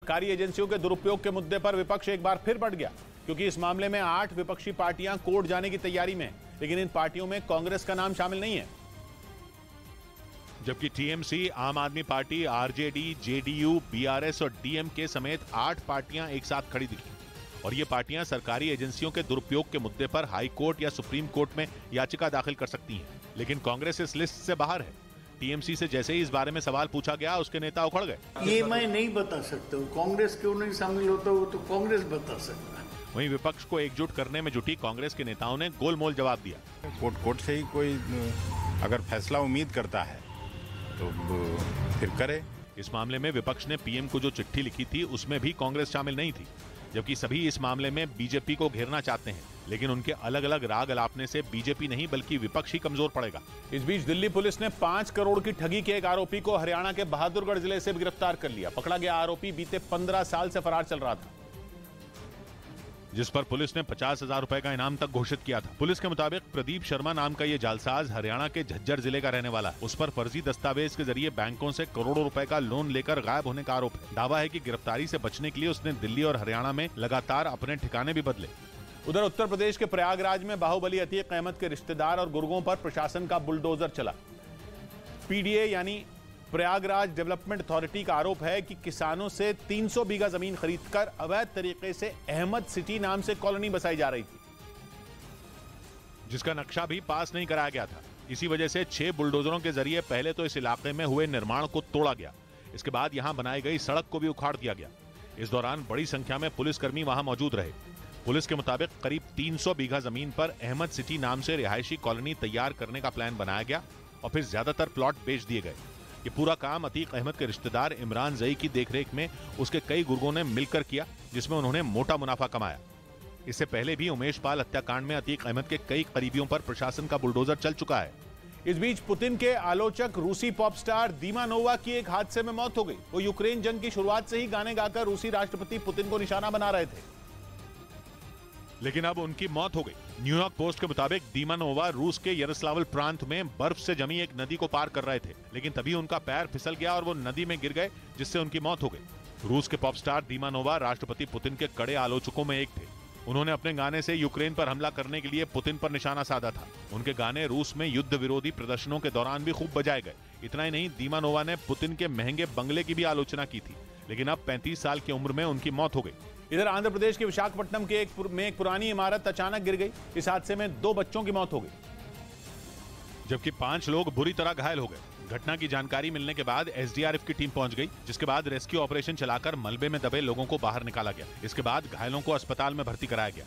सरकारी एजेंसियों के दुरुपयोग के मुद्दे पर विपक्ष एक बार फिर बढ़ गया, क्योंकि इस मामले में 8 विपक्षी पार्टियां कोर्ट जाने की तैयारी में, लेकिन इन पार्टियों में कांग्रेस का नाम शामिल नहीं है। जबकि टीएमसी, आम आदमी पार्टी, आरजेडी, जेडीयू, बीआरएस और डीएमके समेत 8 पार्टियां एक साथ खड़ी दिखी और ये पार्टियां सरकारी एजेंसियों के दुरुपयोग के मुद्दे पर हाई कोर्ट या सुप्रीम कोर्ट में याचिका दाखिल कर सकती हैं। लेकिन कांग्रेस इस लिस्ट से बाहर है। टीएमसी से जैसे ही इस बारे में सवाल पूछा गया, उसके नेता उखड़ गए। ये मैं नहीं बता सकता हूँ, कांग्रेस क्यों नहीं शामिल होता वो तो कांग्रेस बता सकता है। वहीं विपक्ष को एकजुट करने में जुटी कांग्रेस के नेताओं ने गोलमोल जवाब दिया। कोर्ट से ही कोई अगर फैसला उम्मीद करता है तो फिर करे। इस मामले में विपक्ष ने पीएम को जो चिट्ठी लिखी थी उसमें भी कांग्रेस शामिल नहीं थी, जबकि सभी इस मामले में बीजेपी को घेरना चाहते हैं, लेकिन उनके अलग अलग राग अलापने से बीजेपी नहीं बल्कि विपक्ष ही कमजोर पड़ेगा। इस बीच दिल्ली पुलिस ने 5 करोड़ की ठगी के एक आरोपी को हरियाणा के बहादुरगढ़ जिले से गिरफ्तार कर लिया। पकड़ा गया आरोपी बीते 15 साल से फरार चल रहा था, जिस पर पुलिस ने 50,000 रुपए का इनाम तक घोषित किया था। पुलिस के मुताबिक प्रदीप शर्मा नाम का ये जालसाज हरियाणा के झज्जर जिले का रहने वाला है। उस पर फर्जी दस्तावेज के जरिए बैंकों से करोड़ों रुपए का लोन लेकर गायब होने का आरोप है। दावा है कि गिरफ्तारी से बचने के लिए उसने दिल्ली और हरियाणा में लगातार अपने ठिकाने भी बदले। उधर उत्तर प्रदेश के प्रयागराज में बाहुबली अतीक अहमद के रिश्तेदार और गुर्गों पर प्रशासन का बुलडोजर चला। पीडीए यानी प्रयागराज डेवलपमेंट अथॉरिटी का आरोप है कि किसानों से 300 बीघा जमीन खरीदकर अवैध तरीके से अहमद सिटी नाम से कॉलोनी बसाई जा रही थी, जिसका नक्शा भी पास नहीं कराया गया था। इसी वजह से 6 बुलडोजरों के जरिए पहले तो इस इलाके में हुए निर्माण को तोड़ा गया, इसके बाद यहां बनाई गई सड़क को भी उखाड़ दिया गया। इस दौरान बड़ी संख्या में पुलिसकर्मी वहां मौजूद रहे। पुलिस के मुताबिक करीब 300 बीघा जमीन पर अहमद सिटी नाम से रिहायशी कॉलोनी तैयार करने का प्लान बनाया गया और फिर ज्यादातर प्लॉट बेच दिए गए। ये पूरा काम अतीक अहमद के रिश्तेदार इमरान जई की देखरेख में उसके कई गुर्गों ने मिलकर किया, जिसमें उन्होंने मोटा मुनाफा कमाया। इससे पहले भी उमेश पाल हत्याकांड में अतीक अहमद के कई करीबियों पर प्रशासन का बुलडोजर चल चुका है। इस बीच पुतिन के आलोचक रूसी पॉप स्टार दीमा नोवा की एक हादसे में मौत हो गई। वो यूक्रेन जंग की शुरुआत से ही गाने गाकर रूसी राष्ट्रपति पुतिन को निशाना बना रहे थे, लेकिन अब उनकी मौत हो गई। न्यूयॉर्क पोस्ट के मुताबिक दीमा नोवा रूस के यारोस्लावल प्रांत में बर्फ से जमी एक नदी को पार कर रहे थे, लेकिन तभी उनका पैर फिसल गया और वो नदी में गिर गए, जिससे उनकी मौत हो गई। रूस के पॉप स्टार दीमा नोवा राष्ट्रपति पुतिन के कड़े आलोचकों में एक थे। उन्होंने अपने गाने से यूक्रेन पर हमला करने के लिए पुतिन पर निशाना साधा था। उनके गाने रूस में युद्ध विरोधी प्रदर्शनों के दौरान भी खूब बजाए गए। इतना ही नहीं, दीमा नोवा ने पुतिन के महंगे बंगले की भी आलोचना की थी, लेकिन अब 35 साल की उम्र में उनकी मौत हो गई। इधर आंध्र प्रदेश के विशाखापट्टनम के एक पुरानी इमारत अचानक गिर गई। इस हादसे में 2 बच्चों की मौत हो गई, जबकि 5 लोग बुरी तरह घायल हो गए। घटना की जानकारी मिलने के बाद एसडीआरएफ की टीम पहुंच गई, जिसके बाद रेस्क्यू ऑपरेशन चलाकर मलबे में दबे लोगों को बाहर निकाला गया। इसके बाद घायलों को अस्पताल में भर्ती कराया गया।